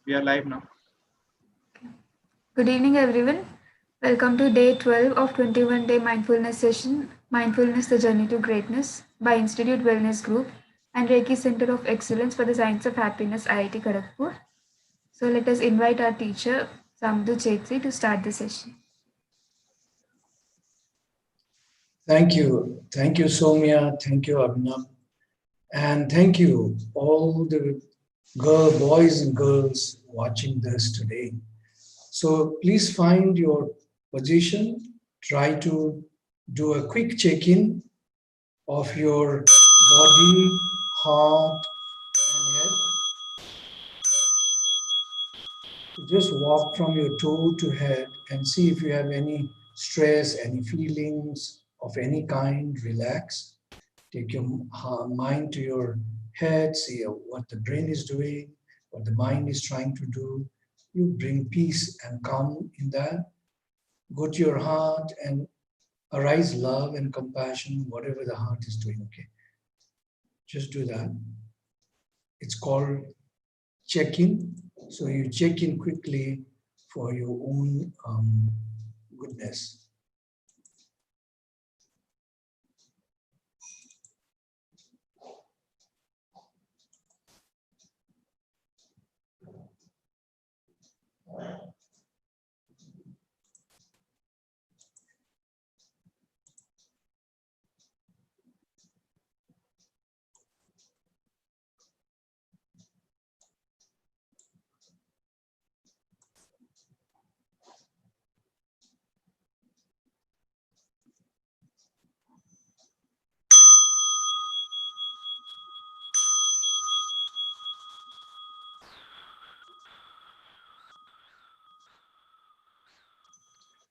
We are live now. Good evening, everyone. Welcome to day 12 of 21-day mindfulness session, Mindfulness, the Journey to Greatness by Institute Wellness Group and Reiki Center of Excellence for the Science of Happiness, IIT Kharagpur. So let us invite our teacher, Saamdu Chetri, to start the session. Thank you. Thank you, Soumya. Thank you, Abhinav. And thank you, all the boys and girls watching this today. So please find your position. Try to do a quick check-in of your body, heart, and head. Just walk from your toe to head and see if you have any stress, any feelings of any kind. Relax. Take your mind to your head, see what the brain is doing, what the mind is trying to do. You bring peace and calm in that. Go to your heart and arise love and compassion, whatever the heart is doing, okay? Just do that. It's called check-in. So you check in quickly for your own goodness.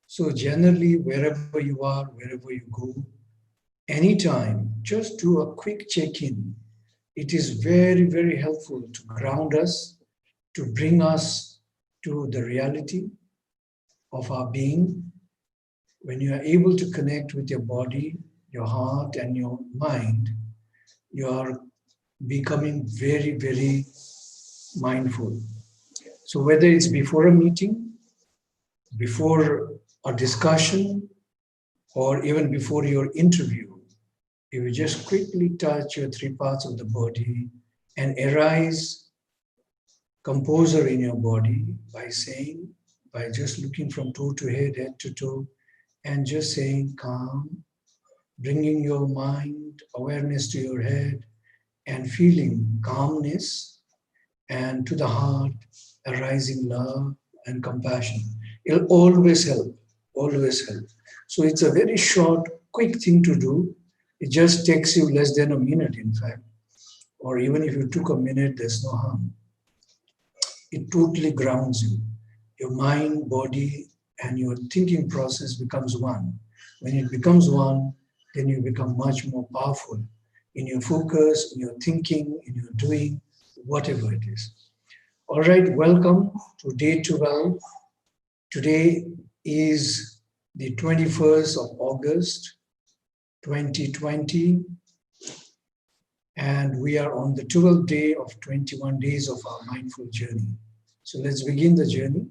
So generally, wherever you are, wherever you go, anytime, just do a quick check-in. It is very, very helpful to ground us, to bring us to the reality of our being. When you are able to connect with your body, your heart, and your mind, you are becoming very, very mindful. So whether it's before a meeting, before a discussion, or even before your interview, if you just quickly touch your three parts of the body and arise composure in your body by just looking from toe to head, head to toe, and just saying calm, bringing your mind awareness to your head and feeling calmness, and to the heart arising love and compassion. It'll always help, always help. So it's a very short, quick thing to do. It just takes you less than a minute, in fact. Or even if you took a minute, there's no harm. It totally grounds you. Your mind, body, and your thinking process becomes one. When it becomes one, then you become much more powerful in your focus, in your thinking, in your doing, whatever it is. All right, welcome to day 12. Today is the 21st of August, 2020, and we are on the 12th day of 21 days of our mindful journey. So let's begin the journey.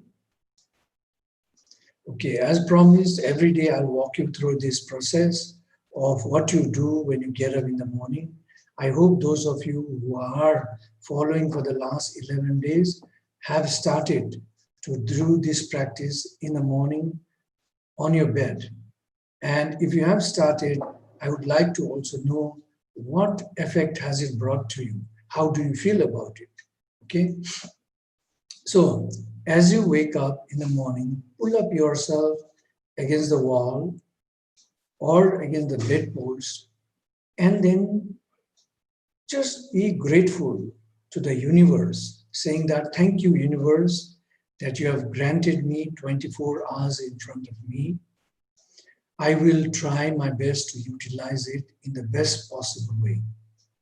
Okay, as promised, every day I'll walk you through this process of what you do when you get up in the morning. I hope those of you who are following for the last 11 days have started to do this practice in the morning on your bed. And if you have started, I would like to also know what effect has it brought to you? How do you feel about it? Okay. So as you wake up in the morning, pull up yourself against the wall or against the bedpost, and then just be grateful to the universe, saying that thank you, universe, that you have granted me 24 hours in front of me. I will try my best to utilize it in the best possible way.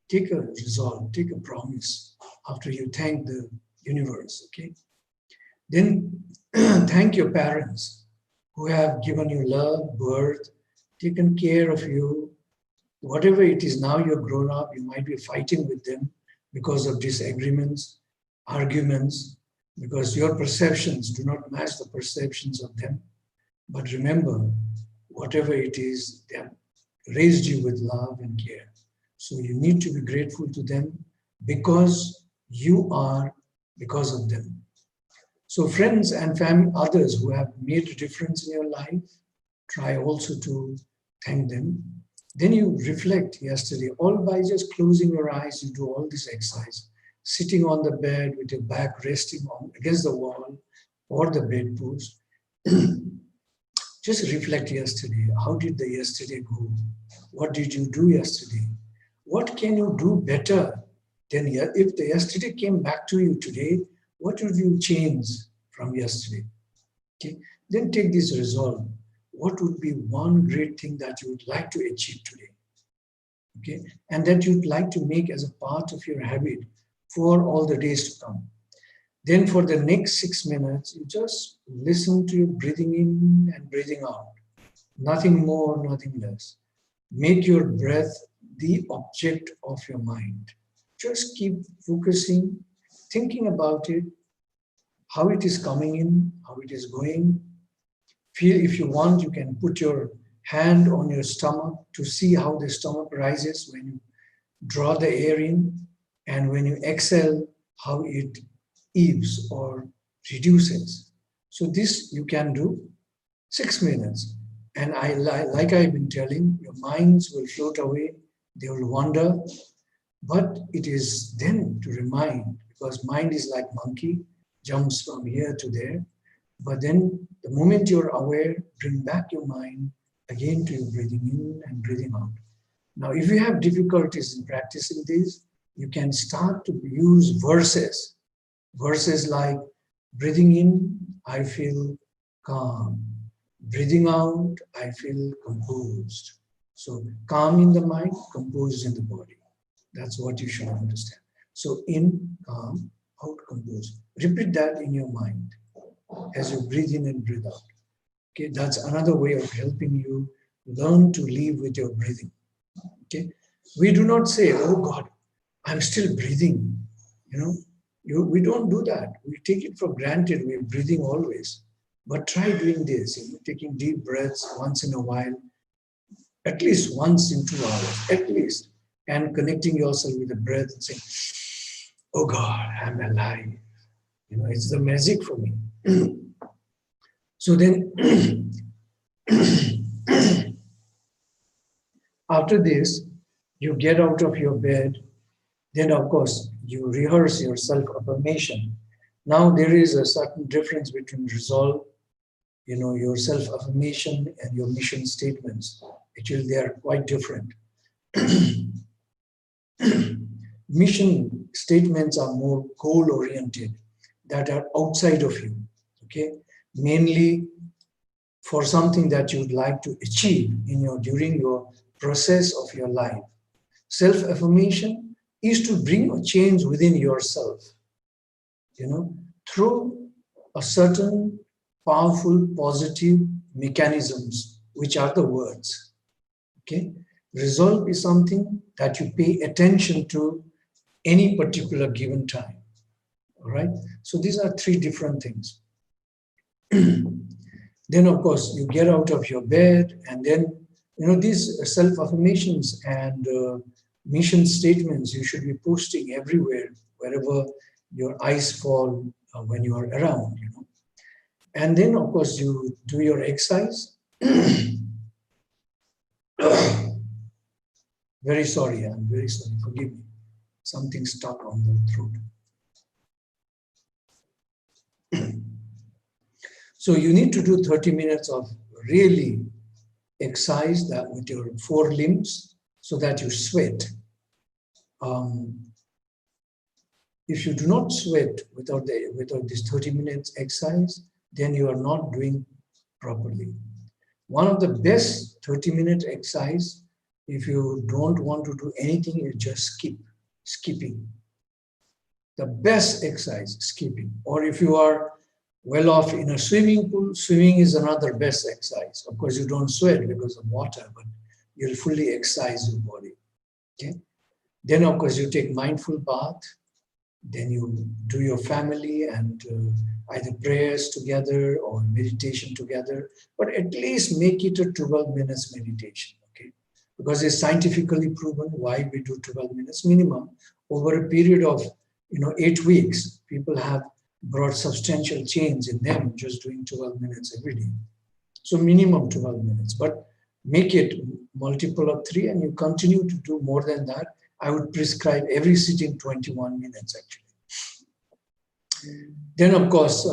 Take a resolve, take a promise after you thank the universe, okay? Then thank your parents who have given you love, birth, taken care of you. Whatever it is, now you're grown up, you might be fighting with them because of disagreements, arguments, because your perceptions do not match the perceptions of them. But remember, whatever it is, they have raised you with love and care. So you need to be grateful to them because you are because of them. So friends and family, others who have made a difference in your life, try also to thank them. Then you reflect yesterday, all by just closing your eyes, you do all this exercise, sitting on the bed with your back resting on against the wall or the bedpost. Just reflect yesterday. How did the yesterday go? What did you do yesterday? What can you do better than if the yesterday came back to you today? What would you change from yesterday? Okay. Then take this resolve. What would be one great thing that you would like to achieve today? Okay, and that you'd like to make as a part of your habit for all the days to come. Then for the next 6 minutes, you just listen to your breathing in and breathing out. Nothing more, nothing less. Make your breath the object of your mind. Just keep focusing, thinking about it, how it is coming in, how it is going. Feel, if you want, you can put your hand on your stomach to see how the stomach rises when you draw the air in, and when you exhale, how it eaves or reduces. So this you can do 6 minutes. And like I've been telling, your minds will float away, they will wander, but it is then to remind, because mind is like monkey, jumps from here to there. But then the moment you're aware, bring back your mind again to your breathing in and breathing out. Now, if you have difficulties in practicing this, you can start to use verses. Verses like, breathing in, I feel calm. Breathing out, I feel composed. So calm in the mind, composed in the body. That's what you should understand. So in, calm, out, composed. Repeat that in your mind as you breathe in and breathe out. Okay, that's another way of helping you learn to live with your breathing. Okay, we do not say, "Oh God, I'm still breathing." We don't do that. We take it for granted. We're breathing always. But try doing this, taking deep breaths once in a while, at least once in 2 hours, at least, and connecting yourself with the breath and saying, "Oh God, I'm alive." It's the magic for me. So then, after this, you get out of your bed. Then, of course, you rehearse your self-affirmation. Now, there is a certain difference between resolve, your self-affirmation and your mission statements. Actually, they are quite different. Mission statements are more goal-oriented, that are outside of you, okay? Mainly for something that you'd like to achieve during your process of your life. Self-affirmation is to bring a change within yourself, through a certain powerful positive mechanisms, which are the words. Okay? Resolve is something that you pay attention to any particular given time. All right? So these are three different things. Then, of course, you get out of your bed, and then, these self-affirmations and mission statements you should be posting everywhere, wherever your eyes fall when you are around, And then, of course, you do your exercise. Very sorry, I'm very sorry, forgive me. Something stuck on the throat. So you need to do 30 minutes of really exercise that with your 4 limbs so that you sweat. If you do not sweat without this 30 minutes exercise, then you are not doing properly. One of the best 30-minute exercise, if you don't want to do anything, is just skipping. The best exercise, skipping. Or if you are well off in a swimming pool, swimming is another best exercise. Of course, you don't sweat because of water, but you'll fully exercise your body. Okay. Then, of course, you take mindful bath. Then you do your family and either prayers together or meditation together, but at least make it a 12 minutes meditation, okay? Because it's scientifically proven why we do 12 minutes minimum. Over a period of 8 weeks, people have brought substantial change in them just doing 12 minutes every day. So minimum 12 minutes, but make it multiple of 3 and you continue to do more than that. I would prescribe every sitting 21 minutes actually. Then, of course,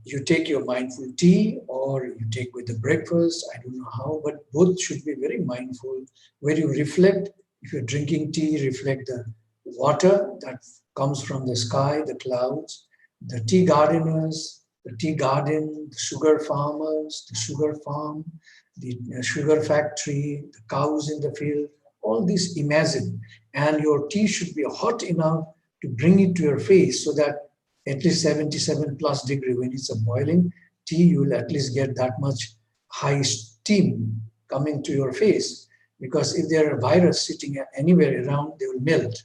you take your mindful tea or you take with the breakfast. I don't know how, but both should be very mindful, where you reflect. If you're drinking tea, reflect the water that comes from the sky, the clouds, the tea gardeners, the tea garden, the sugar farmers, the sugar farm, the sugar factory, the cows in the field, all this imagine. And your tea should be hot enough to bring it to your face so that at least 77 plus degree when it's a boiling tea, you will at least get that much high steam coming to your face. Because if there are a virus sitting anywhere around, they will melt.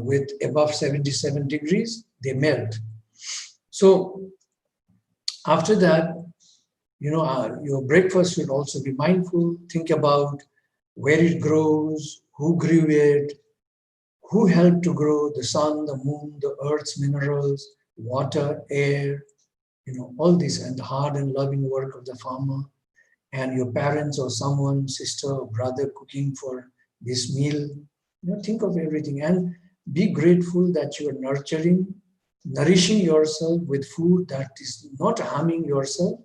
With above 77 degrees, they melt. So after that, your breakfast will also be mindful. Think about where it grows, who grew it, who helped to grow the sun, the moon, the earth's minerals, water, air, all this, and the hard and loving work of the farmer, and your parents or someone, sister or brother cooking for this meal. Think of everything and be grateful that you are nourishing yourself with food that is not harming yourself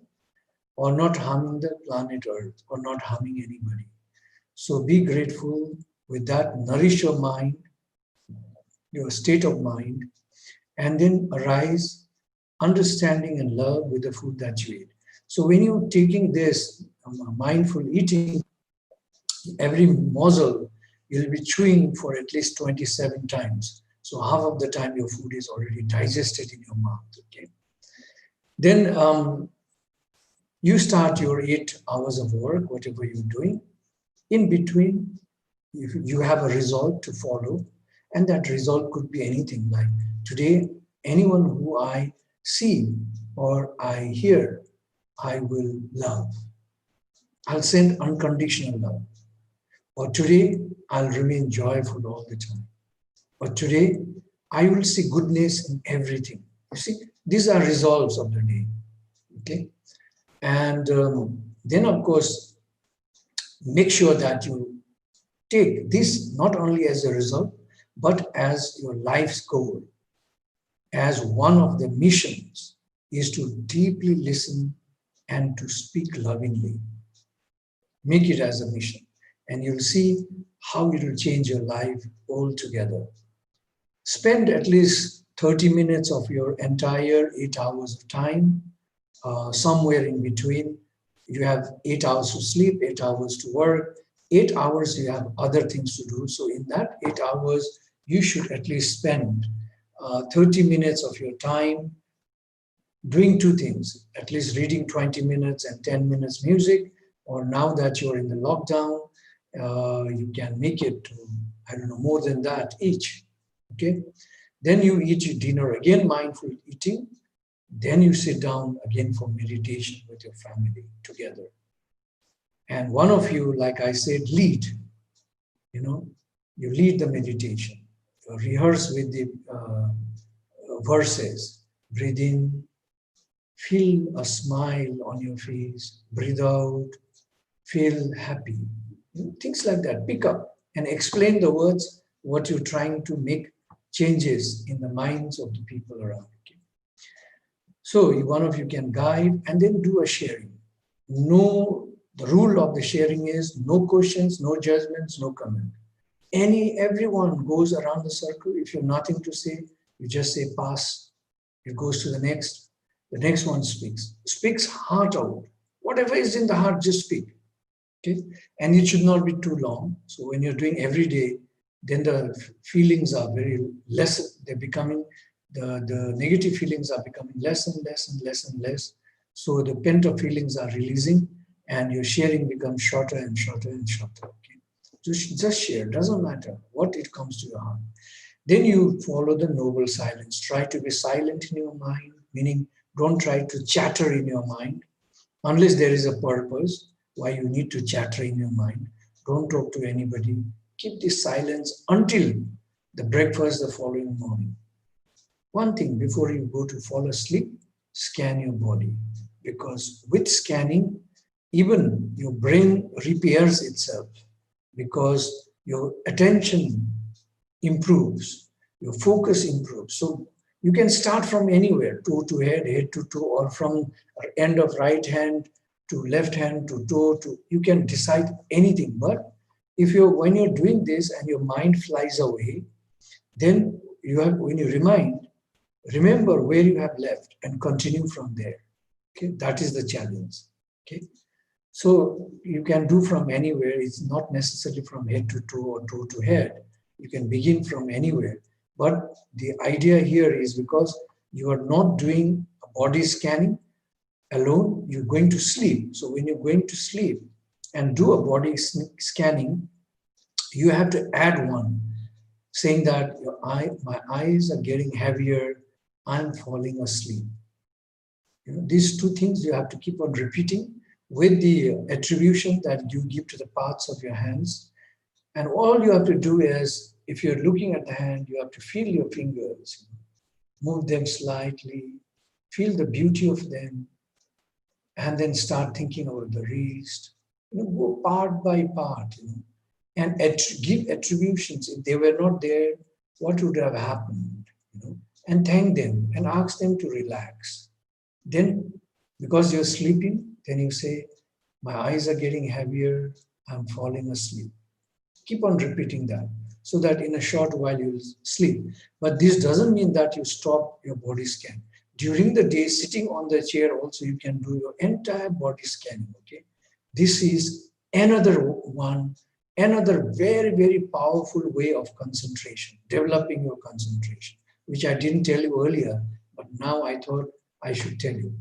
or not harming the planet Earth or not harming anybody. So be grateful with that, nourish your mind, your state of mind, and then arise understanding and love with the food that you eat. So when you're taking this mindful eating, every morsel you'll be chewing for at least 27 times. So half of the time your food is already digested in your mouth. Okay. Then you start your 8 hours of work, whatever you're doing. In between, you have a resolve to follow, and that resolve could be anything like today, anyone who I see or I hear, I will love. I'll send unconditional love. Or today, I'll remain joyful all the time. Or today, I will see goodness in everything. You see, these are resolves of the day. Okay? And then, of course, make sure that you take this not only as a result, but as your life's goal, as one of the missions is to deeply listen and to speak lovingly. Make it as a mission, and you'll see how it will change your life altogether. Spend at least 30 minutes of your entire 8 hours of time, somewhere in between. You have 8 hours to sleep, 8 hours to work, 8 hours you have other things to do. So in that 8 hours, you should at least spend 30 minutes of your time doing two things, at least reading 20 minutes and 10 minutes music, or now that you're in the lockdown, you can make it to, I don't know, more than that each, okay? Then you eat your dinner, again mindful eating, then you sit down again for meditation with your family together. And one of you, like I said, lead, you lead the meditation, you rehearse with the verses, breathe in, feel a smile on your face, breathe out, feel happy. Things like that. Pick up and explain the words, what you're trying to make changes in the minds of the people around you. So one of you can guide and then do a sharing. The rule of the sharing is no questions, no judgments, no comment. Everyone goes around the circle. If you have nothing to say, you just say pass. It goes to the next. The next one speaks heart out. Whatever is in the heart, just speak. Okay, and it should not be too long. So when you're doing every day, then the feelings are very less. They're becoming the negative feelings are becoming less and less and less and less. So the pent-up feelings are releasing, and your sharing becomes shorter and shorter and shorter. Okay, just share. Doesn't matter what it comes to your heart. Then you follow the noble silence. Try to be silent in your mind, meaning don't try to chatter in your mind unless there is a purpose why you need to chatter in your mind. Don't talk to anybody. Keep this silence until the breakfast the following morning. One thing before you go to fall asleep, scan your body, because with scanning, even your brain repairs itself, because your attention improves, your focus improves. So you can start from anywhere, toe to head, head to toe, or from end of right hand to left hand to toe. To you can decide anything. But if you when you're doing this and your mind flies away, then you have when you remember where you have left and continue from there. Okay, that is the challenge. Okay, so you can do from anywhere. It's not necessarily from head to toe or toe to head. You can begin from anywhere. But the idea here is because you are not doing a body scanning alone, you're going to sleep. So when you're going to sleep and do a body scanning, you have to add one, saying that my eyes are getting heavier, I'm falling asleep. These two things you have to keep on repeating with the attribution that you give to the parts of your hands. And all you have to do is, if you're looking at the hand, you have to feel your fingers, move them slightly, feel the beauty of them, and then start thinking about the wrist. Go part by part, and give attributions. If they were not there, what would have happened? And thank them and ask them to relax. Then, because you're sleeping, then you say, my eyes are getting heavier, I'm falling asleep. Keep on repeating that so that in a short while you'll sleep. But this doesn't mean that you stop your body scan. During the day, sitting on the chair also, you can do your entire body scanning, okay? This is another one, another very, very powerful way of concentration, developing your concentration, which I didn't tell you earlier, but now I thought I should tell you,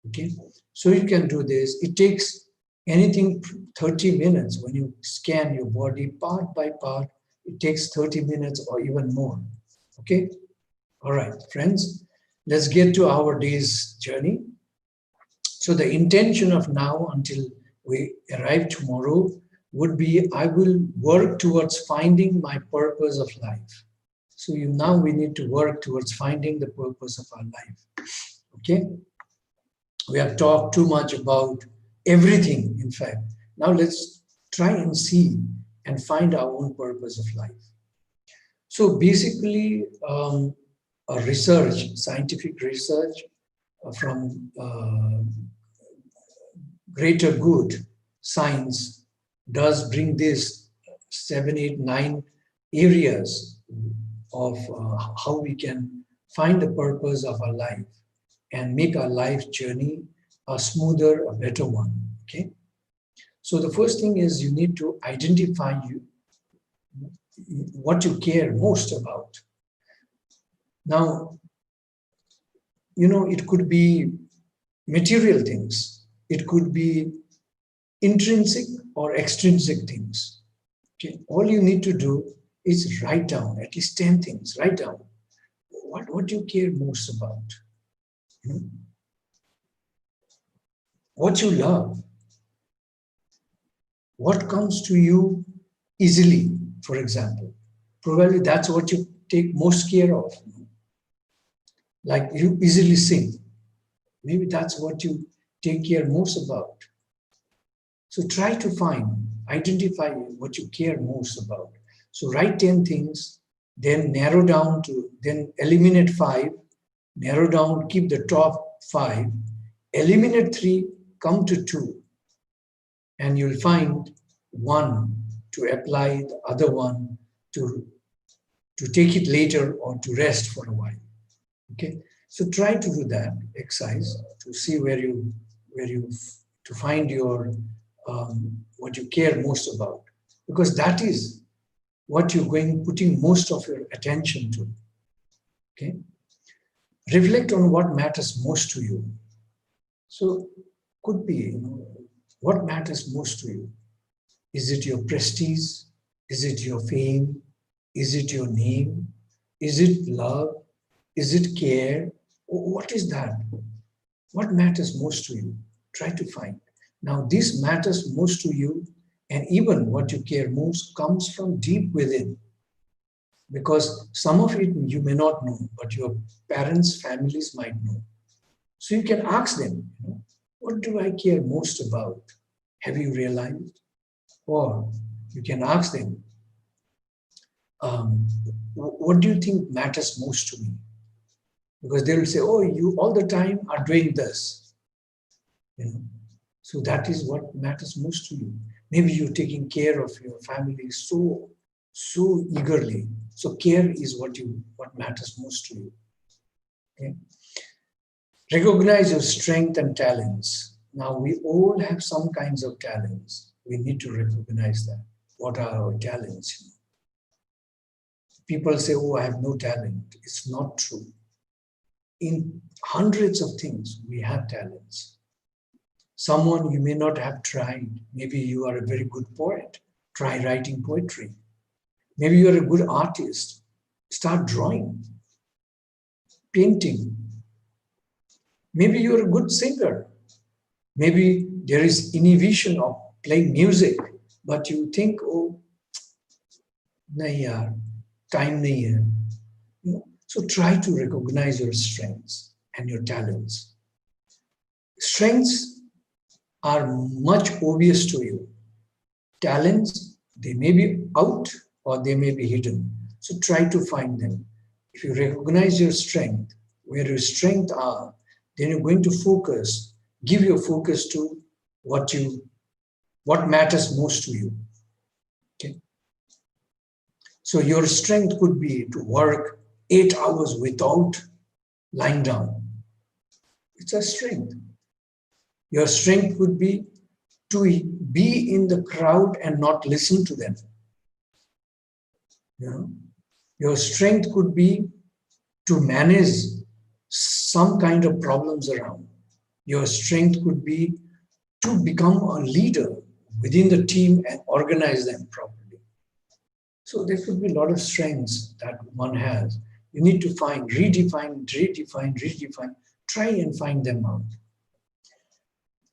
okay? So you can do this. It takes anything 30 minutes when you scan your body part by part. It takes 30 minutes or even more, okay? All right, friends, let's get to our day's journey. So the intention of now until we arrive tomorrow would be, I will work towards finding my purpose of life. So now we need to work towards finding the purpose of our life, okay? We have talked too much about everything, in fact. Now let's try and see and find our own purpose of life. So basically, a research, scientific research from greater good science does bring this 7, 8, 9 areas of how we can find the purpose of our life and make our life journey a smoother, a better one, okay? So the first thing is you need to identify what you care most about. Now, it could be material things. It could be intrinsic or extrinsic things. Okay? All you need to do is write down at least 10 things. Write down what you care most about. What you love. What comes to you easily, for example. Probably that's what you take most care of. Like you easily sing. Maybe that's what you take care most about. So try to identify what you care most about. So write 10 things, then then eliminate 5, narrow down, keep the top 5, eliminate 3, come to 2, and you'll find one to apply, the other one to take it later or to rest for a while. Okay, so try to do that exercise to see where you to find your what you care most about, because that is what you're putting most of your attention to. Okay, reflect on what matters most to you. So could be what matters most to you. Is it your prestige? Is it your fame? Is it your name? Is it love? Is it care? What is that? What matters most to you? Try to find. Now, this matters most to you, and even what you care most comes from deep within. Because some of it you may not know, but your parents, families might know. So you can ask them, what do I care most about? Have you realized? Or you can ask them, um, what do you think matters most to me? Because they will say, oh, you all the time are doing this. You know, so that is what matters most to you. Maybe you're taking care of your family so eagerly. So care is what matters most to you. Okay? Recognize your strength and talents. Now we all have some kinds of talents. We need to recognize that. What are our talents? People say, oh, I have no talent. It's not true. In hundreds of things, we have talents. Someone you may not have tried. Maybe you are a very good poet. Try writing poetry. Maybe you are a good artist. Start drawing, painting. Maybe you are a good singer. Maybe there is inhibition of playing music, but you think, oh, nahi yaar, time nahi hai. So try to recognize your strengths and your talents. Strengths are much obvious to you. Talents, they may be out or they may be hidden. So try to find them. If you recognize your strength, where your strengths are, then you're going to focus, give your focus to what matters most to you. Okay. So your strength could be to work 8 hours without lying down. It's a strength. Your strength would be to be in the crowd and not listen to them. You know? Your strength could be to manage some kind of problems around. Your strength could be to become a leader within the team and organize them properly. So there could be a lot of strengths that one has. You need to find, redefine, try and find them out.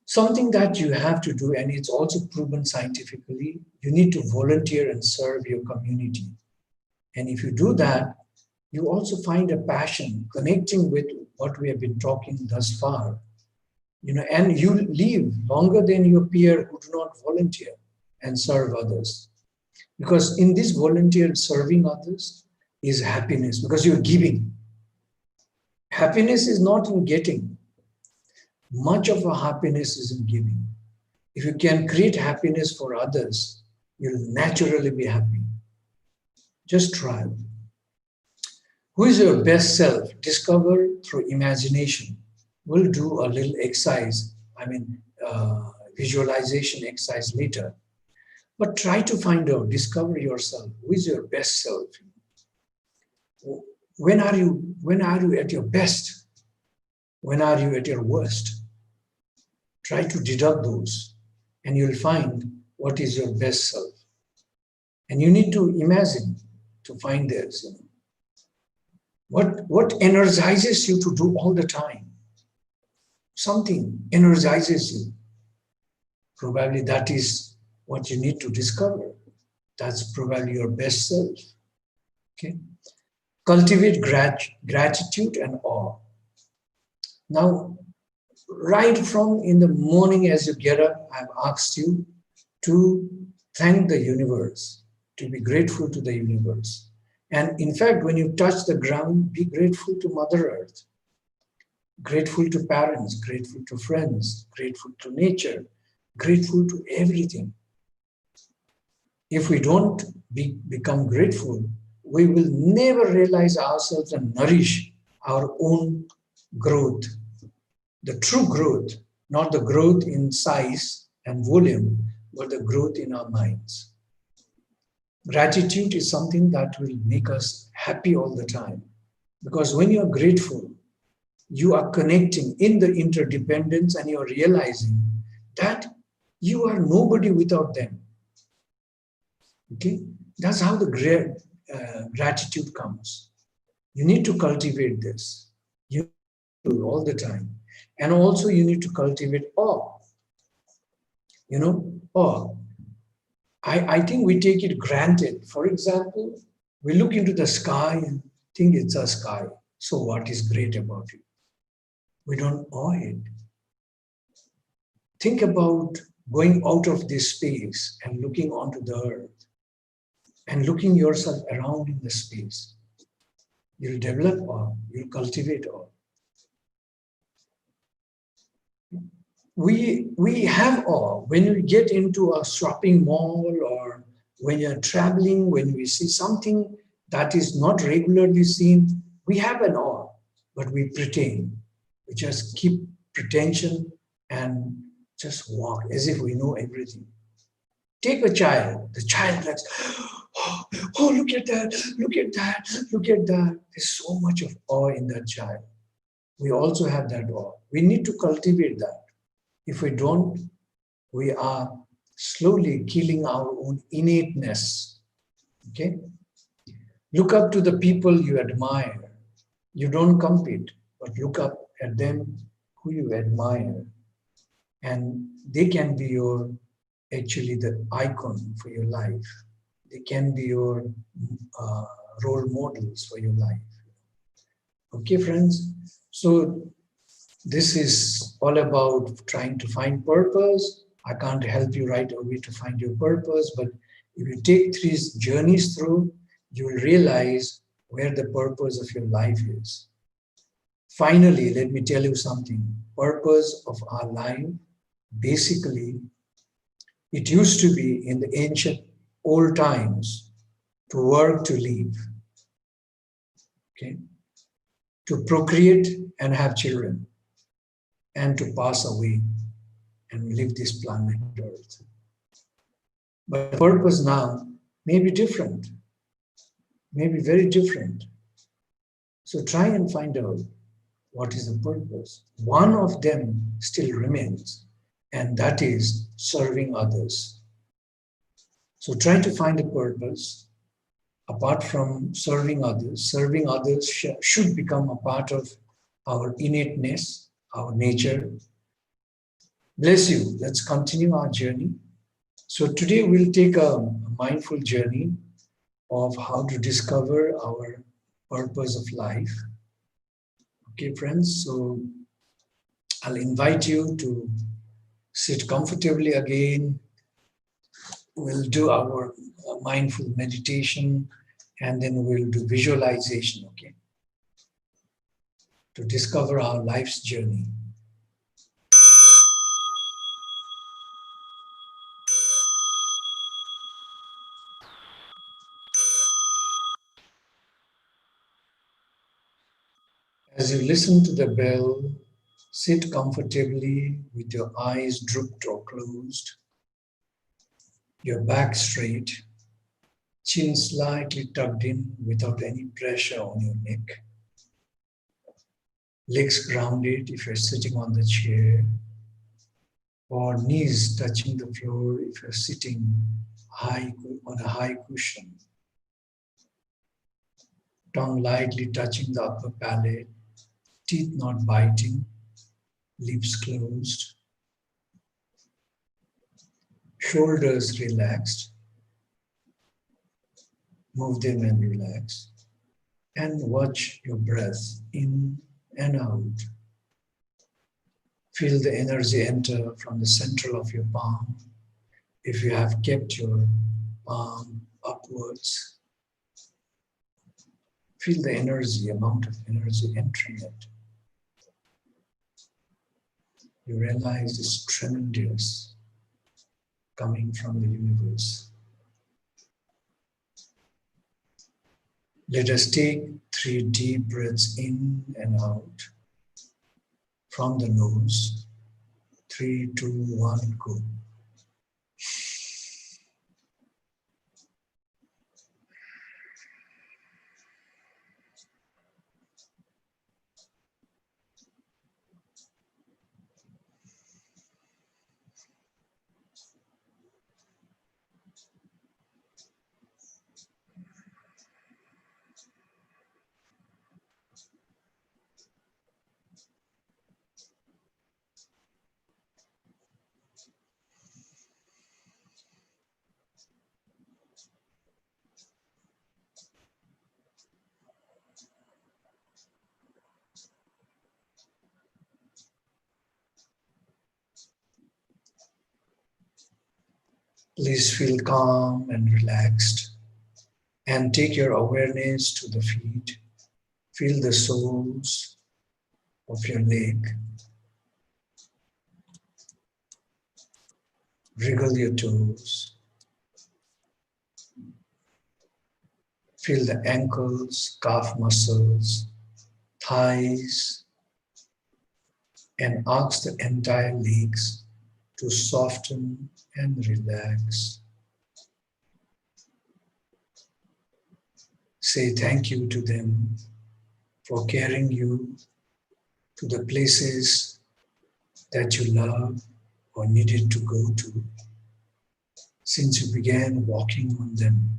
Something that you have to do, and it's also proven scientifically, you need to volunteer and serve your community. And if you do that, you also find a passion connecting with what we have been talking thus far. And you live longer than your peer who do not volunteer and serve others. Because in this volunteer serving others is happiness, because you're giving. Happiness is not in getting. Much of our happiness is in giving. If you can create happiness for others, you'll naturally be happy. Just try. Who is your best self? Discover through imagination. We'll do a little exercise, visualization exercise later. But try to find out, discover yourself. Who is your best self? When are you at your best? When are you at your worst? Try to deduct those, and you'll find what is your best self. And you need to imagine to find this. What energizes you to do all the time? Something energizes you. Probably that is what you need to discover. That's probably your best self. Okay. Cultivate gratitude and awe. Now, right from in the morning as you get up, I've asked you to thank the universe, to be grateful to the universe. And in fact, when you touch the ground, be grateful to Mother Earth, grateful to parents, grateful to friends, grateful to nature, grateful to everything. If we don't become grateful, we will never realize ourselves and nourish our own growth. The true growth, not the growth in size and volume, but the growth in our minds. Gratitude is something that will make us happy all the time. Because when you're grateful, you are connecting in the interdependence and you're realizing that you are nobody without them. Okay? That's how the gratitude comes. You need to cultivate this. You need to all the time. And also you need to cultivate awe. Awe. I think we take it granted. For example, we look into the sky and think it's a sky. So what is great about it? We don't awe it. Think about going out of this space and looking onto the earth and looking yourself around in the space. You'll develop awe, you'll cultivate awe. We have awe when we get into a shopping mall or when you're traveling, when we see something that is not regularly seen, we have an awe, but we pretend. We just keep pretension and just walk as if we know everything. Take a child, the child like, oh, look at that, look at that, look at that. There's so much of awe in that child. We also have that awe. We need to cultivate that. If we don't, we are slowly killing our own innateness. Okay? Look up to the people you admire. You don't compete, but look up at them who you admire. And they can be actually the icon for your life. They can be your uh, role models for your life. Okay, friends? So this is all about trying to find purpose. I can't help you right away to find your purpose, but if you take these journeys through, you will realize where the purpose of your life is. Finally, let me tell you something. Purpose of our life, basically, it used to be in the ancient old times to work to live, okay? To procreate and have children, and to pass away and leave this planet Earth. But the purpose now may be different, may be very different. So try and find out what is the purpose. One of them still remains, and that is serving others. So try to find a purpose apart from serving others should become a part of our innateness, our nature. Bless you. Let's continue our journey. So today we'll take a mindful journey of how to discover our purpose of life. Okay, friends, so I'll invite you to sit comfortably again. We'll do our mindful meditation and then we'll do visualization, okay, to discover our life's journey. As you listen to the bell, sit comfortably with your eyes drooped or closed, your back straight, chin slightly tucked in without any pressure on your neck, legs grounded if you're sitting on the chair, or knees touching the floor if you're sitting high on a high cushion, tongue lightly touching the upper palate, teeth not biting, lips closed, shoulders relaxed, move them and relax, and watch your breath in and out. Feel the energy enter from the central of your palm. If you have kept your palm upwards, feel the energy, amount of energy entering it. You realize it's tremendous coming from the universe. Let us take 3 deep breaths in and out from the nose. 3, 2, 1, go. Please feel calm and relaxed and take your awareness to the feet. Feel the soles of your leg. Wriggle your toes. Feel the ankles, calf muscles, thighs, and ask the entire legs to soften and relax. Say thank you to them for carrying you to the places that you love or needed to go to since you began walking on them.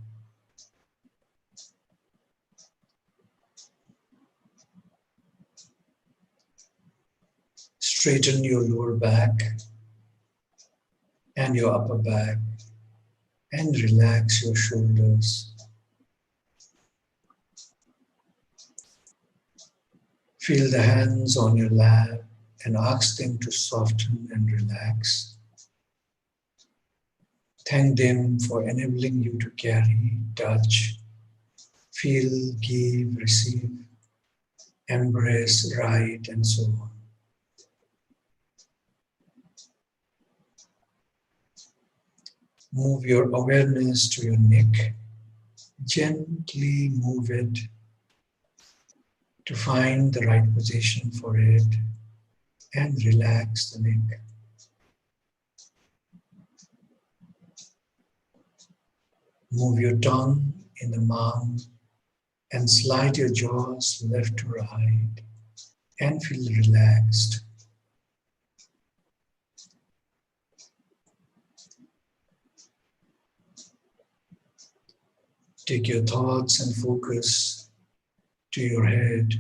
Straighten your lower back and your upper back and relax your shoulders. Feel the hands on your lap and ask them to soften and relax. Thank them for enabling you to carry, touch, feel, give, receive, embrace, write, and so on. Move your awareness to your neck. Gently move it to find the right position for it and relax the neck. Move your tongue in the mouth and slide your jaws left to right and feel relaxed. Take your thoughts and focus to your head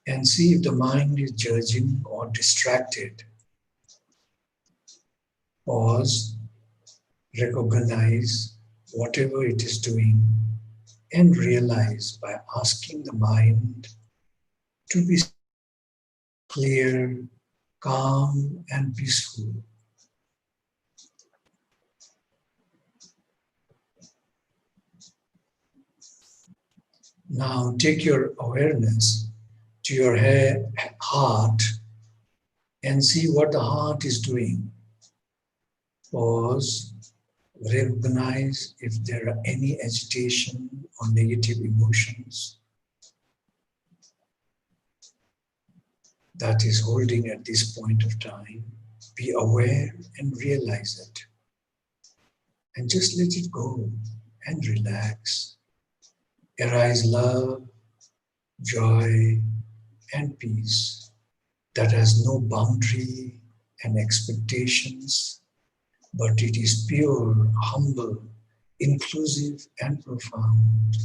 and see if the mind is judging or distracted. Pause, recognize whatever it is doing, and realize by asking the mind to be clear, calm, and peaceful. Now take your awareness to your heart and see what the heart is doing. Pause, recognize if there are any agitation or negative emotions that is holding at this point of time. Be aware and realize it. And just let it go and relax. Arise love, joy, and peace that has no boundary and expectations, but it is pure, humble, inclusive, and profound.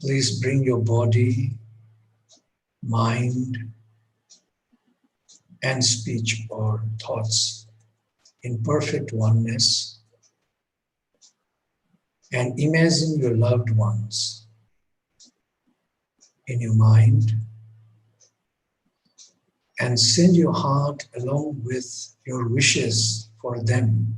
Please bring your body, mind, and speech or thoughts in perfect oneness and imagine your loved ones in your mind and send your heart along with your wishes for them,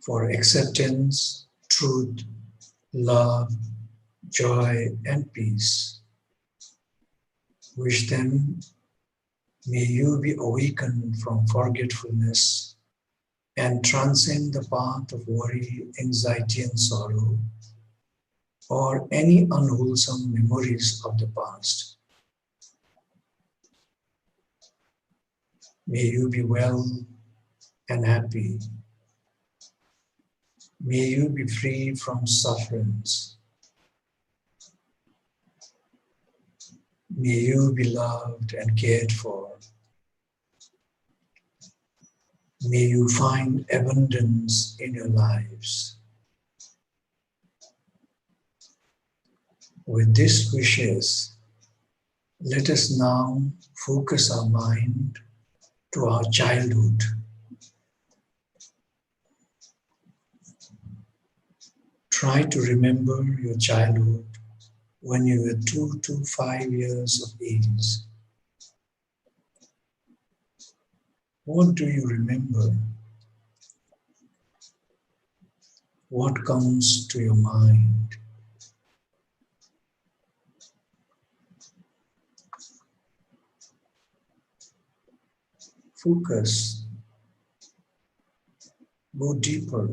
for acceptance, truth, love, joy, and peace. Wish them, may you be awakened from forgetfulness and transcend the path of worry, anxiety, and sorrow, or any unwholesome memories of the past. May you be well and happy. May you be free from sufferings. May you be loved and cared for. May you find abundance in your lives. With these wishes, let us now focus our mind to our childhood. Try to remember your childhood when you were 2 to 5 years of age. What do you remember? What comes to your mind? Focus, go deeper.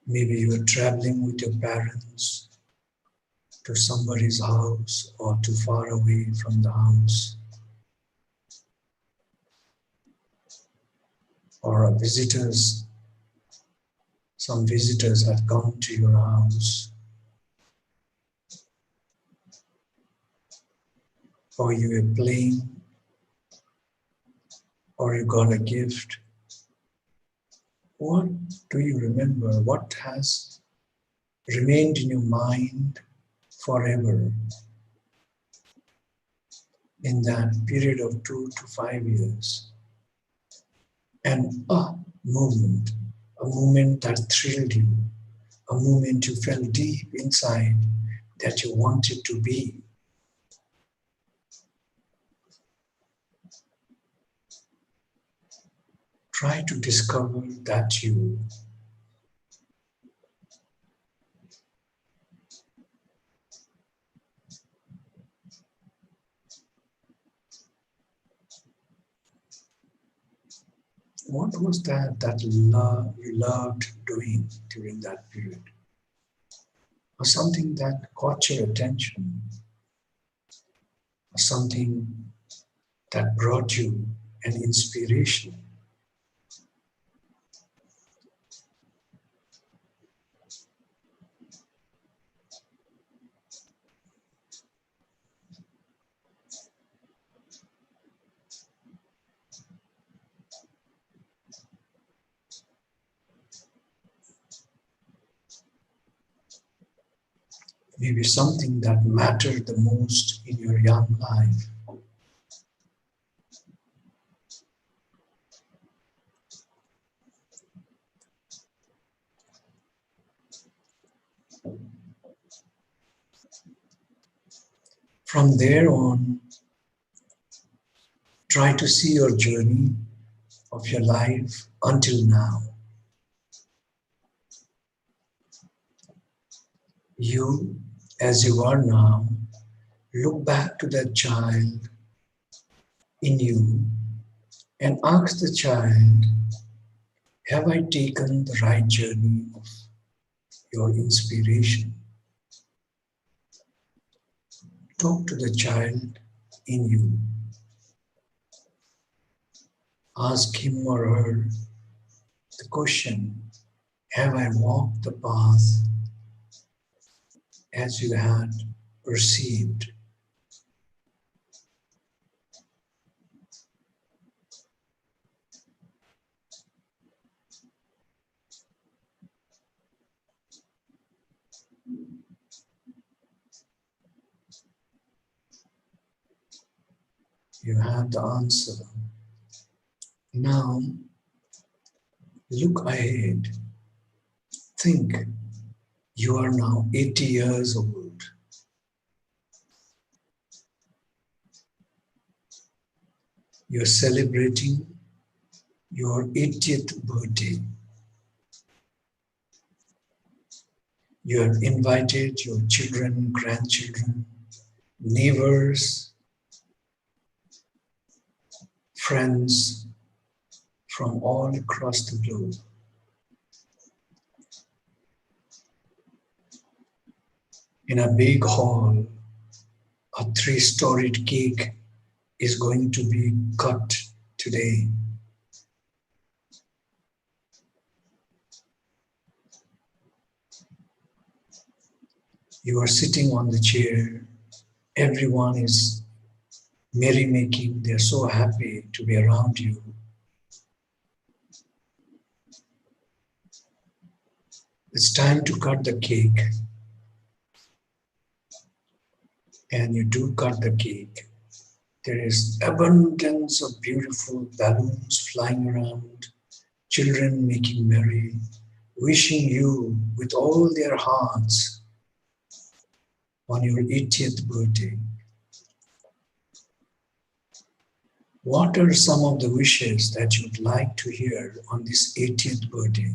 Maybe you are traveling with your parents to somebody's house or too far away from the house, or some visitors have come to your house, or you were playing, or you got a gift. What do you remember? What has remained in your mind forever in that period of 2 to 5 years? And a moment that thrilled you, a moment you felt deep inside that you wanted to be. Try to discover that you. What was that you loved doing during that period? Or something that caught your attention? Or something that brought you an inspiration? Maybe something that mattered the most in your young life. From there on, try to see your journey of your life until now. You, as you are now, look back to that child in you and ask the child, have I taken the right journey of your inspiration? Talk to the child in you. Ask him or her the question, have I walked the path as you had perceived? You have the answer. Now, look ahead. Think, you are now 80 years old. You're celebrating your 80th birthday. You have invited your children, grandchildren, neighbors, friends from all across the globe. In a big hall, a 3-storied cake is going to be cut today. You are sitting on the chair. Everyone is merrymaking. They're so happy to be around you. It's time to cut the cake. And you do cut the cake. There is abundance of beautiful balloons flying around, children making merry, wishing you with all their hearts on your 80th birthday. What are some of the wishes that you'd like to hear on this 80th birthday?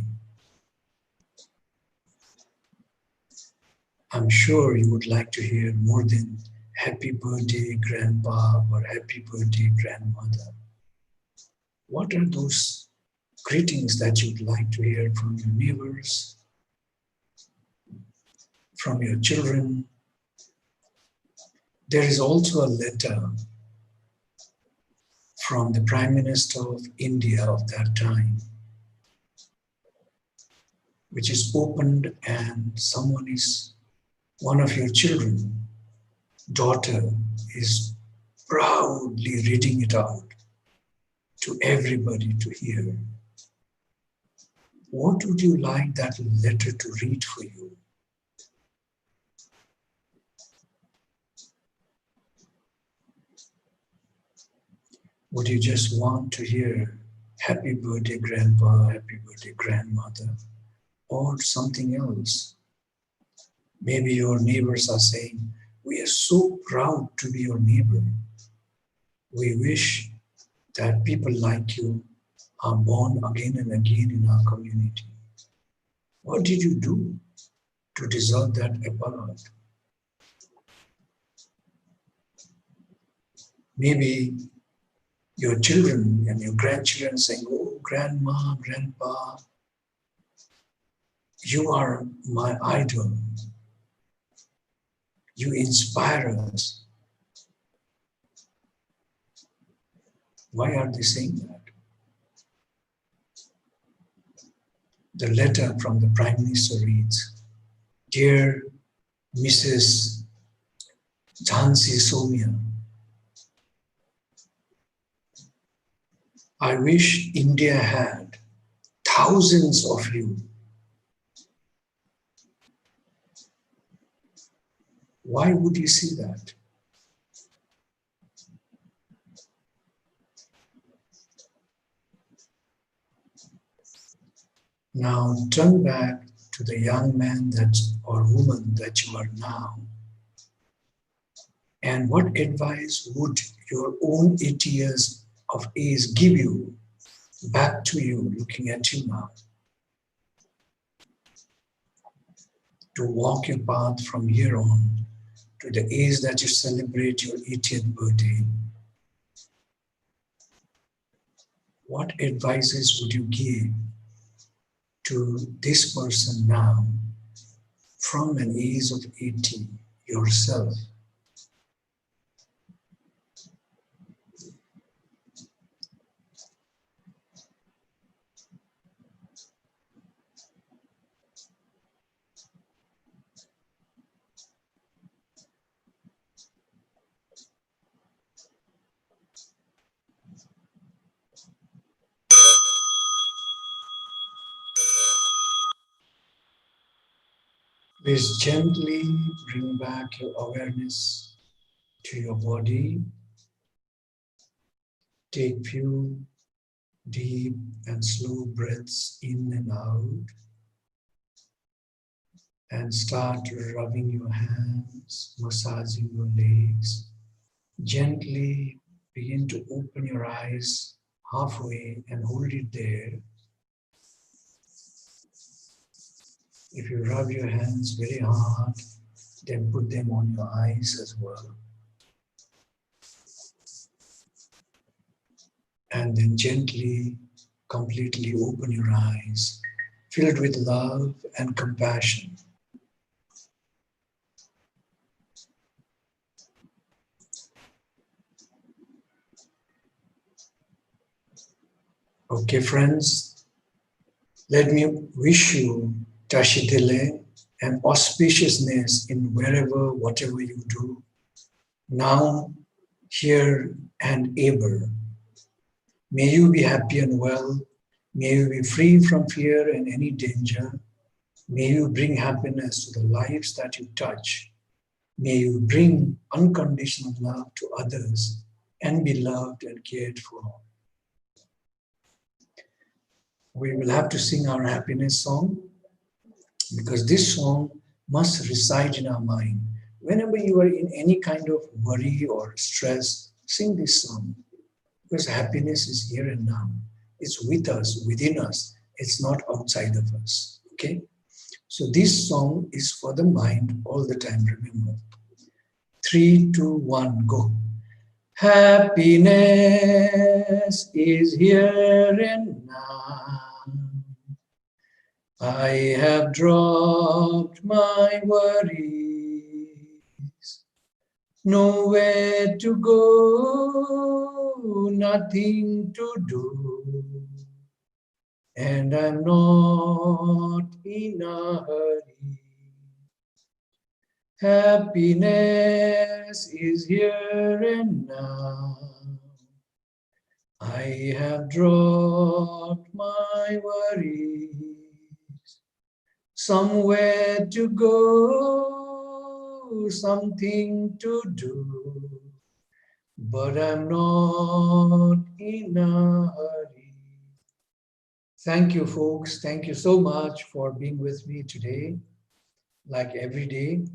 I'm sure you would like to hear more than happy birthday grandpa or happy birthday grandmother. What are those greetings that you'd like to hear from your neighbors, from your children? There is also a letter from the Prime Minister of India of that time, which is opened, and one of your children, daughter, is proudly reading it out to everybody to hear. What would you like that letter to read for you? Would you just want to hear happy birthday grandpa, happy birthday grandmother, or something else? Maybe your neighbors are saying, we are so proud to be your neighbor. We wish that people like you are born again and again in our community. What did you do to deserve that award? Maybe your children and your grandchildren saying, oh, grandma, grandpa, you are my idol. You inspire us. Why are they saying that? The letter from the Prime Minister reads, Dear Mrs. Jhansi Sonia, I wish India had thousands of you. Why would you see that? Now turn back to the young man or woman that you are now. And what advice would your own 80 years of age give you, back to you, looking at you now, to walk your path from here on to the age that you celebrate your 80th birthday? What advices would you give to this person now from an age of 80 yourself? Please gently bring back your awareness to your body. Take few deep and slow breaths in and out, and start rubbing your hands, massaging your legs. Gently begin to open your eyes halfway and hold it there. If you rub your hands very hard, then put them on your eyes as well. And then gently, completely open your eyes, filled with love and compassion. Okay, friends, let me wish you Tashidile and auspiciousness in whatever you do, now, here, and ever. May you be happy and well. May you be free from fear and any danger. May you bring happiness to the lives that you touch. May you bring unconditional love to others and be loved and cared for. We will have to sing our happiness song, because this song must reside in our mind. Whenever you are in any kind of worry or stress, sing this song because happiness is here and now. It's with us, within us. It's not outside of us. Okay? So this song is for the mind all the time, remember. 3, 2, 1, go. Happiness is here and now. I have dropped my worries. Nowhere to go, nothing to do. And I'm not in a hurry. Happiness is here and now. I have dropped my worries. Somewhere to go, something to do. But I'm not in a hurry. Thank you, folks. Thank you so much for being with me today. Like every day,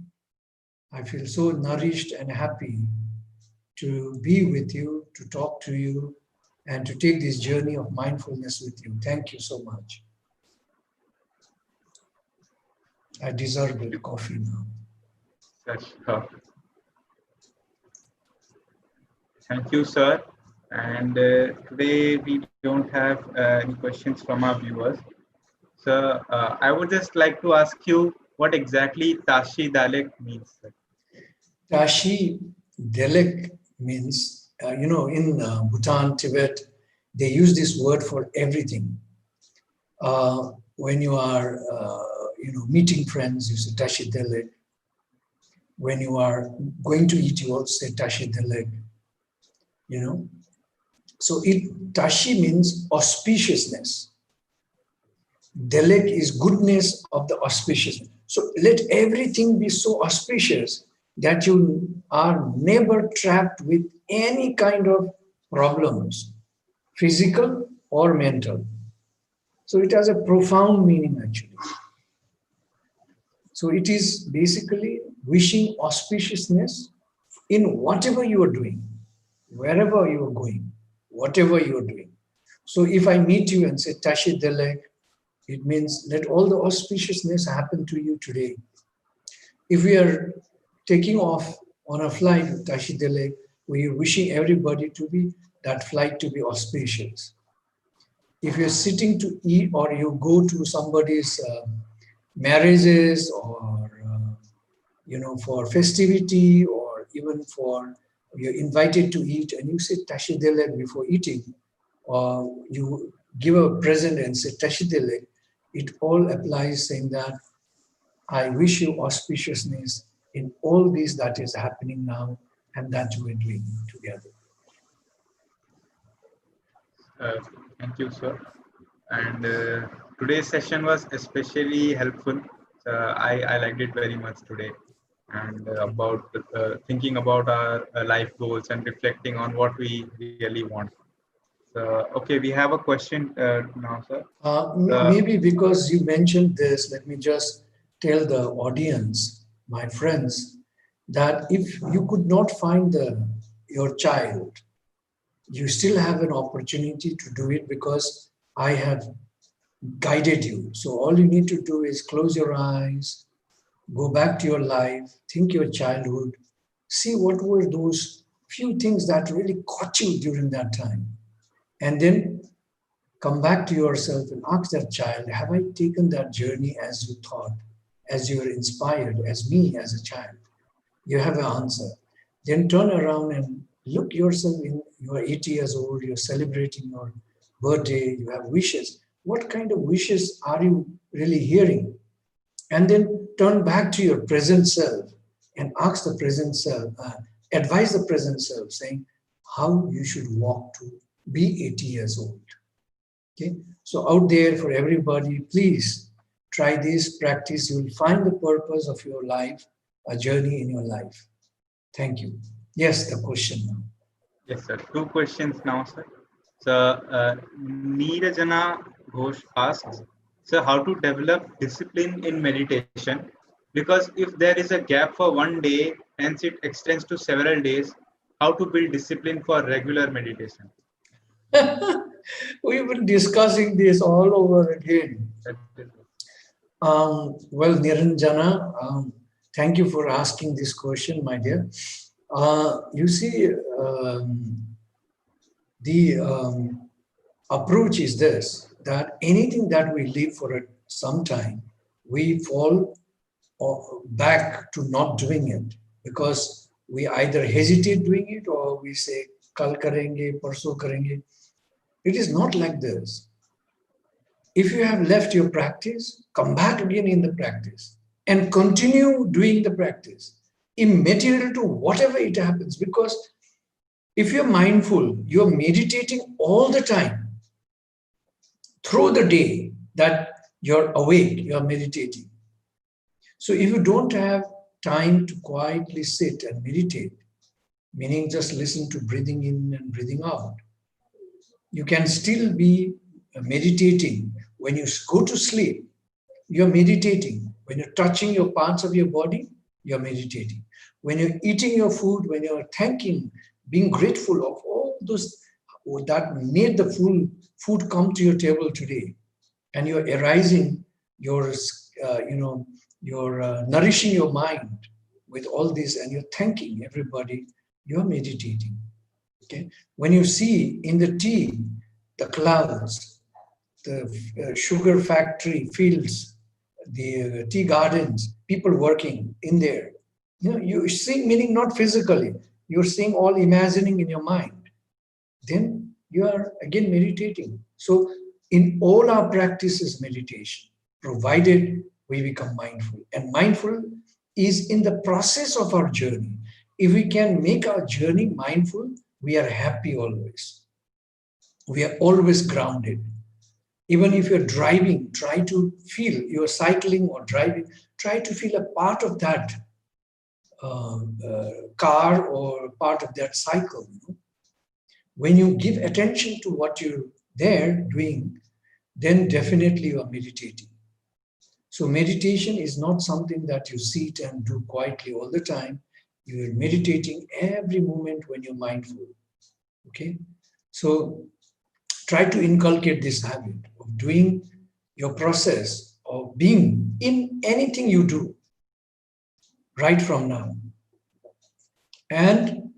I feel so nourished and happy to be with you, to talk to you, and to take this journey of mindfulness with you. Thank you so much. I deserve a coffee now. Thank you, sir. And today we don't have any questions from our viewers. So I would just like to ask you what exactly Tashi Dalek means, sir. Tashi Delek means, in Bhutan, Tibet, they use this word for everything. When you are, meeting friends, you say Tashi Delek. When you are going to eat, you also say Tashi Delek. So Tashi means auspiciousness. Delek is goodness of the auspiciousness. So let everything be so auspicious that you are never trapped with any kind of problems, physical or mental. So it has a profound meaning actually. So it is basically wishing auspiciousness in whatever you are doing, wherever you are going, whatever you are doing. So if I meet you and say Tashi Delek, it means let all the auspiciousness happen to you today. If we are taking off on a flight with Tashi Delek, we are wishing everybody to be, that flight to be auspicious. If you're sitting to eat or you go to somebody's marriages or, for festivity or even for, you're invited to eat and you say Tashi Delek before eating, or you give a present and say Tashi Delek, it all applies saying that I wish you auspiciousness in all this that is happening now and that we're doing together. Thank you, sir. And today's session was especially helpful. I liked it very much today. And about thinking about our life goals and reflecting on what we really want. So, okay, we have a question now, sir. Maybe because you mentioned this, let me just tell the audience, my friends, that if you could not find your child, you still have an opportunity to do it because I have guided you. So all you need to do is close your eyes, go back to your life, think your childhood, see what were those few things that really caught you during that time. And then come back to yourself and ask that child, have I taken that journey as you thought, as you were inspired, as me as a child? You have an answer. Then turn around and look yourself in, you are 80 years old, you're celebrating your birthday, you have wishes. What kind of wishes are you really hearing? And then turn back to your present self and ask the present self, advise the present self, saying how you should walk to be 80 years old. Okay, so out there for everybody, please try this practice. You will find the purpose of your life, a journey in your life. Thank you. Yes, the question now. Yes, sir. Two questions now, sir. So, Neerajana Ghosh asks, sir, how to develop discipline in meditation Because if there is a gap for one day, hence it extends to several days, how to build discipline for regular meditation? We've been discussing this all over again. That is Well, Niranjana, thank you for asking this question, my dear. You see, the approach is this, that anything that we leave for some time, we fall back to not doing it because we either hesitate doing it or we say, kal karenge, parso karenge. It is not like this. If you have left your practice, come back again in the practice and continue doing the practice, immaterial to whatever it happens. Because if you're mindful, you're meditating all the time through the day that you're awake, you're meditating. So if you don't have time to quietly sit and meditate, meaning just listen to breathing in and breathing out, you can still be meditating. When you go to sleep, you're meditating. When you're touching your parts of your body, you're meditating. When you're eating your food, when you're thanking, being grateful of all those that made the food come to your table today, and you're arising your, you're nourishing your mind with all this, and you're thanking everybody, you're meditating. Okay. When you see in the tea, the clouds, the sugar factory fields, the tea gardens, people working in there, you're seeing, meaning not physically, you're seeing all imagining in your mind. Then you are again meditating. So in all our practices, meditation, provided we become mindful. And mindful is in the process of our journey. If we can make our journey mindful, we are happy always. We are always grounded. Even if you're driving, try to feel, you're cycling or driving, try to feel a part of that car or part of that cycle. When you give attention to what you're there doing, then definitely you are meditating. So meditation is not something that you sit and do quietly all the time. You are meditating every moment when you're mindful. Okay? So try to inculcate this habit of doing your process of being in anything you do right from now. And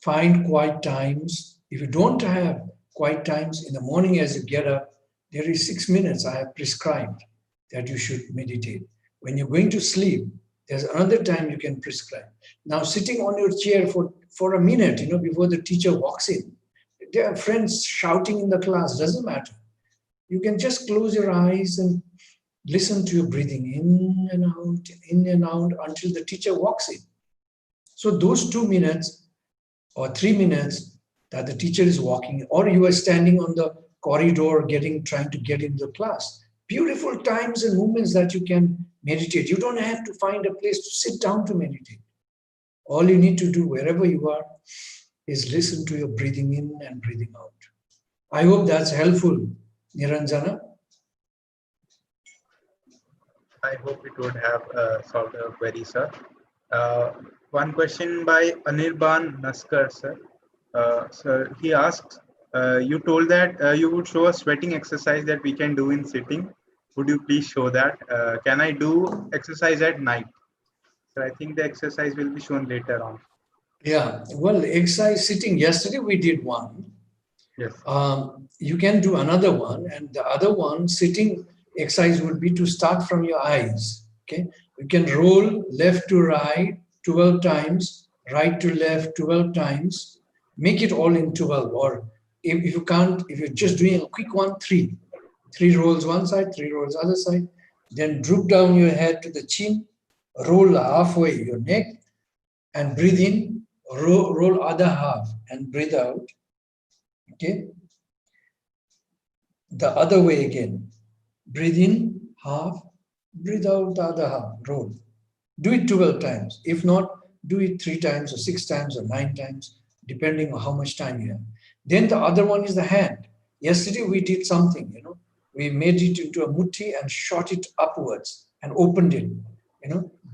find quiet times. If you don't have quiet times in the morning as you get up, there is 6 minutes I have prescribed that you should meditate. When you're going to sleep, there's another time you can prescribe. Now, sitting on your chair for a minute, before the teacher walks in, there are friends shouting in the class, doesn't matter. You can just close your eyes and listen to your breathing in and out until the teacher walks in. So those 2 minutes or 3 minutes that the teacher is walking, or you are standing on the corridor trying to get into the class, beautiful times and moments that you can meditate. You don't have to find a place to sit down to meditate. All you need to do wherever you are is listen to your breathing in and breathing out. I hope that's helpful, Niranjana. I hope it would have solved a query, sir. One question by Anirban Naskar, sir. Sir, he asks, you told that you would show a sweating exercise that we can do in sitting. Would you please show that? Can I do exercise at night? So I think the exercise will be shown later on. Yeah, well, exercise sitting, yesterday we did one. Yes. You can do another one, and the other one, sitting exercise, would be to start from your eyes. Okay, you can roll left to right 12 times, right to left 12 times, make it all in 12. Or if you can't, if you're just doing a quick one, three rolls one side, 3 rolls other side, then droop down your head to the chin, roll halfway your neck, and breathe in, roll other half and breathe out. Okay, the other way again, breathe in half, breathe out the other half, roll. Do it 12 times. If not, do it 3 times or 6 times or 9 times, depending on how much time you have. Then the other one is the hand. Yesterday we did something, we made it into a mutti and shot it upwards and opened it.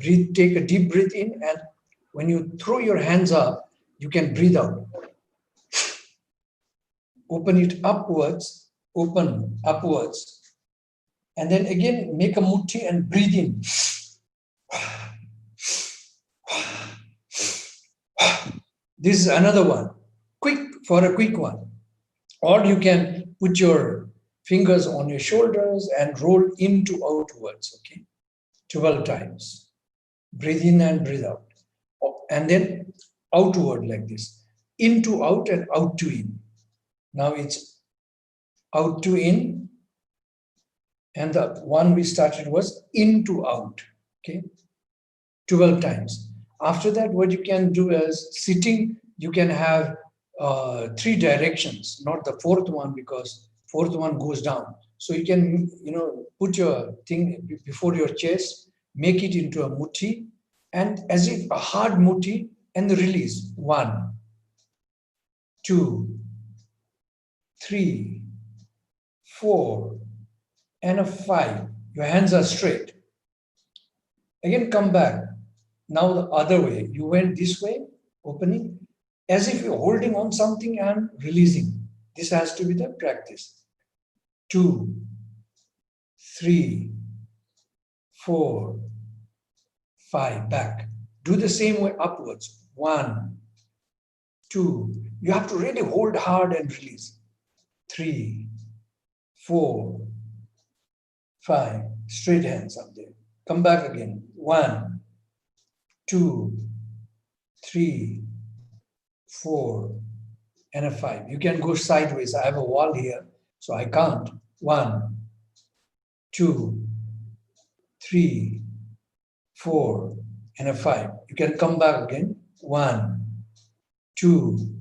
Breathe, take a deep breath in, and when you throw your hands up, you can breathe out. Open it upwards, open upwards. And then again, make a mutti and breathe in. This is another one, for a quick one. Or you can put your fingers on your shoulders and roll into outwards, okay? 12 times. Breathe in and breathe out. And then outward like this. In to out and out to in. Now it's out to in. And the one we started was in to out, okay? 12 times. After that, what you can do is sitting, you can have 3 directions, not the fourth one, because fourth one goes down. So you can, put your thing before your chest, make it into a mutti, and as if a hard mutti, and release. 1, 2, 3, 4, and a 5. Your hands are straight. Again, come back. Now the other way. You went this way, opening, as if you're holding on something and releasing. This has to be the practice. 2, 3, 4, 5, back. Do the same way upwards. 1, 2. You have to really hold hard and release. 3, 4, 5. Straight hands up there. Come back again. 1, 2, 3, 4, and a 5. You can go sideways. I have a wall here, so I count. 1, 2, 3, 4, and a 5. You can come back again. 1, 2,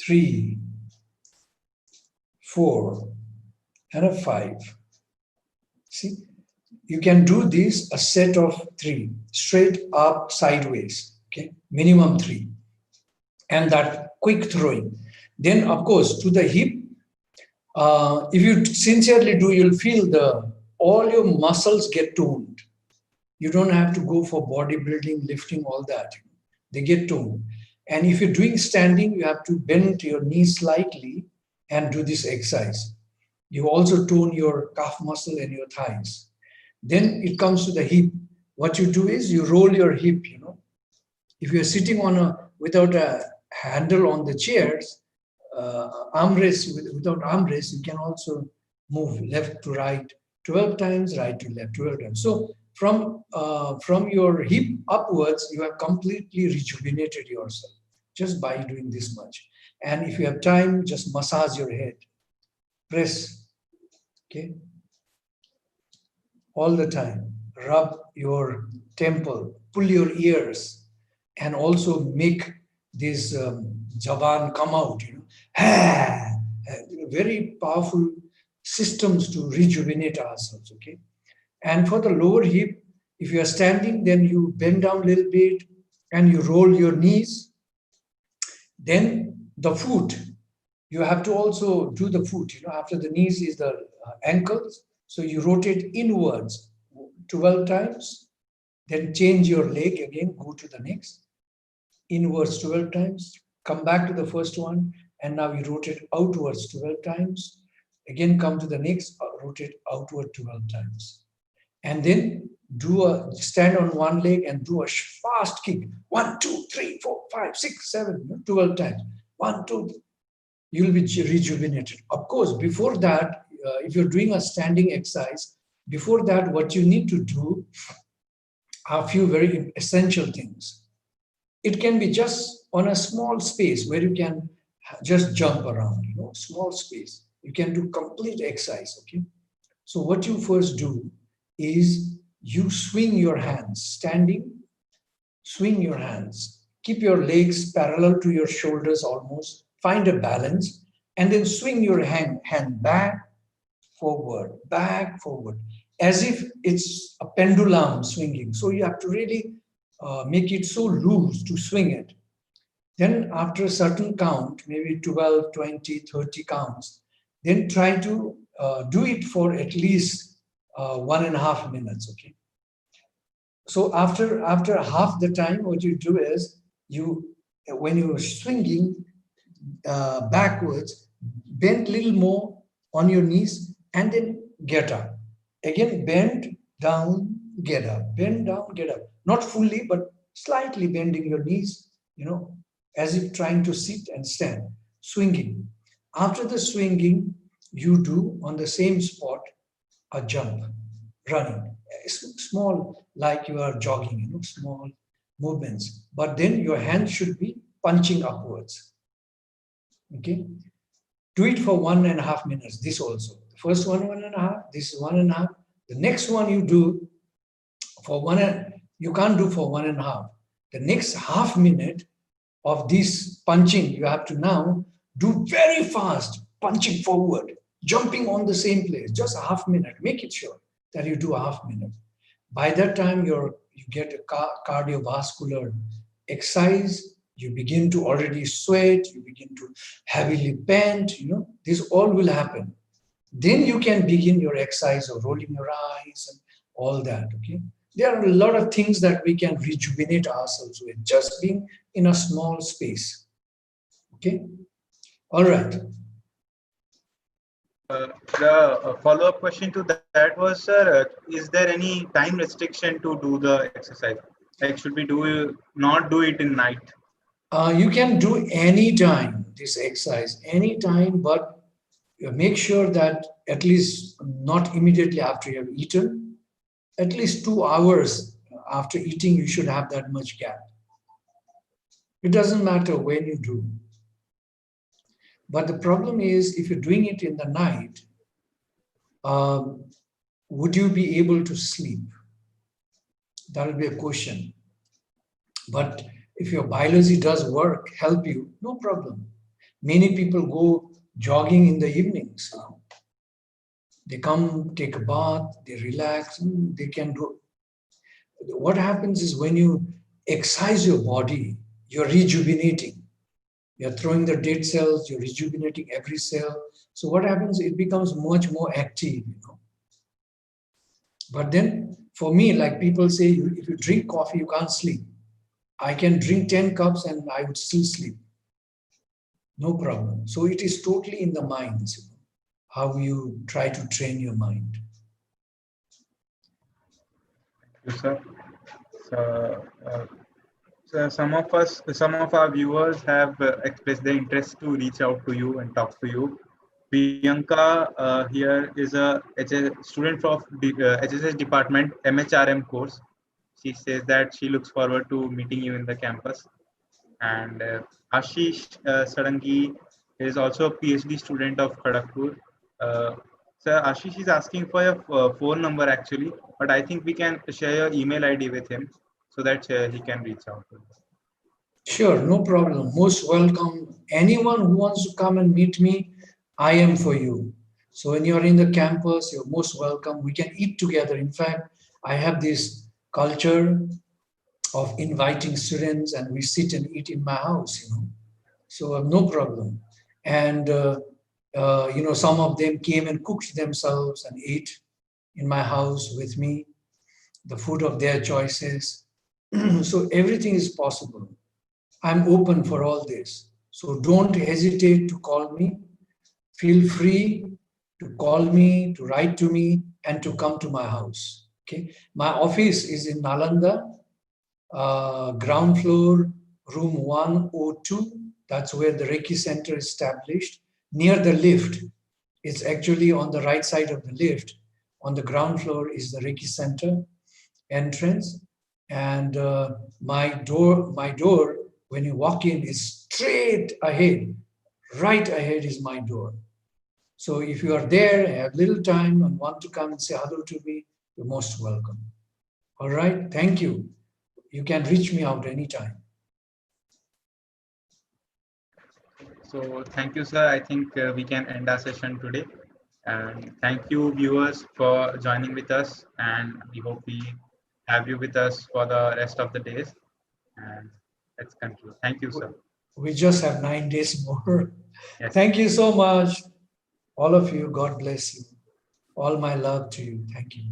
3, 4, and a 5. See, you can do this a set of 3, straight up, sideways, okay, minimum 3, and that quick throwing. Then, of course, to the hip, if you sincerely do, you'll feel all your muscles get toned. You don't have to go for bodybuilding, lifting, all that. They get toned. And if you're doing standing, you have to bend your knees slightly and do this exercise. You also tone your calf muscle and your thighs. Then it comes to the hip. What you do is you roll your hip, If you're sitting without a handle on the chairs, armrest, without armrest, you can also move left to right 12 times, right to left 12 times. So from your hip upwards, you have completely rejuvenated yourself just by doing this much. And if you have time, just massage your head, press, okay? All the time. Rub your temple, pull your ears, and also make this jaban come out, very powerful systems to rejuvenate ourselves, okay? And for the lower hip, if you are standing, then you bend down a little bit and you roll your knees. Then the foot, you have to also do the foot, after the knees is the ankles. So you rotate inwards 12 times, then change your leg again, go to the next. Inwards 12 times, come back to the first one, and now you rotate outwards 12 times. Again, come to the next, rotate outward 12 times. And then stand on one leg and do a fast kick. 1, 2, 3, 4, 5, 6, 7, 12 times. 1, 2, 3. You'll be rejuvenated. Of course, before that, if you're doing a standing exercise, before that, what you need to do are a few very essential things. It can be just on a small space where you can just jump around, small space. You can do complete exercise, okay? So what you first do is you swing your hands, standing, swing your hands. Keep your legs parallel to your shoulders almost. Find a balance, and then swing your hand back, forward, as if it's a pendulum swinging. So you have to really make it so loose to swing it. Then after a certain count, maybe 12, 20, 30 counts, then try to do it for at least 1.5 minutes, okay? So after half the time, what you do is when you're swinging backwards, bend a little more on your knees and then get up. Again, bend down, get up, bend down, get up. Not fully, but slightly bending your knees, as if trying to sit and stand, swinging. After the swinging, you do on the same spot a jump, running, small, like you are jogging, small movements. But then your hand should be punching upwards. Okay, do it for 1.5 minutes. This also, the first one, 1.5. This is 1.5. The next one you do for you can't do for 1.5. The next half minute of this punching, you have to now do very fast, punching forward, jumping on the same place, just a half minute. Make it sure that you do a half minute. By that time, you get a cardiovascular exercise. You begin to already sweat. You begin to heavily pant. This all will happen. Then you can begin your exercise of rolling your eyes and all that. Okay. There are a lot of things that we can rejuvenate ourselves with just being in a small space. Okay. All right. The follow-up question to that was, sir, is there any time restriction to do the exercise? Like, should we not do it in night? You can do any time this exercise, any time, but make sure that at least not immediately after you have eaten, at least 2 hours after eating, you should have that much gap. It doesn't matter when you do. But the problem is, if you're doing it in the night, would you be able to sleep? That will be a question. But if your biology does help you, no problem. Many people go jogging in the evenings. They come, take a bath, they relax, they can do. What happens is when you exercise your body, you're rejuvenating. You're throwing the dead cells, you're rejuvenating every cell. So what happens, it becomes much more active. But then for me, like people say, if you drink coffee, you can't sleep. I can drink 10 cups and I would still sleep. No problem. So it is totally in the mind, how you try to train your mind. Yes, sir. So some of our viewers have expressed their interest to reach out to you and talk to you. Priyanka here is a student of the HSS department MHRM course. She says that she looks forward to meeting you in the campus. And Ashish Sarangi is also a PhD student of Kharagpur. So Ashish is asking for your phone number actually, but I think we can share your email ID with him so that he can reach out to you. Sure, no problem. Most welcome. Anyone who wants to come and meet me, I am for you. So when you're in the campus, you're most welcome. We can eat together. In fact, I have this culture of inviting students and we sit and eat in my house, So no problem. And, some of them came and cooked themselves and ate in my house with me, the food of their choices. So everything is possible. I'm open for all this. So don't hesitate to call me. Feel free to call me, to write to me, and to come to my house. Okay. My office is in Nalanda, ground floor, room 102. That's where the Reiki Center is established, near the lift. It's actually on the right side of the lift. On the ground floor is the Reiki Center entrance. And my door, when you walk in, is straight ahead. Right ahead is my door. So if you are there, have little time and want to come and say hello to me, you're most welcome. All right, thank you. You can reach me out anytime. So thank you, sir. I think we can end our session today. And thank you, viewers, for joining with us. And we hope we have you with us for the rest of the days. And let's conclude. Thank you, sir. We just have 9 days more. Yes. Thank you so much. All of you, God bless you. All my love to you. Thank you.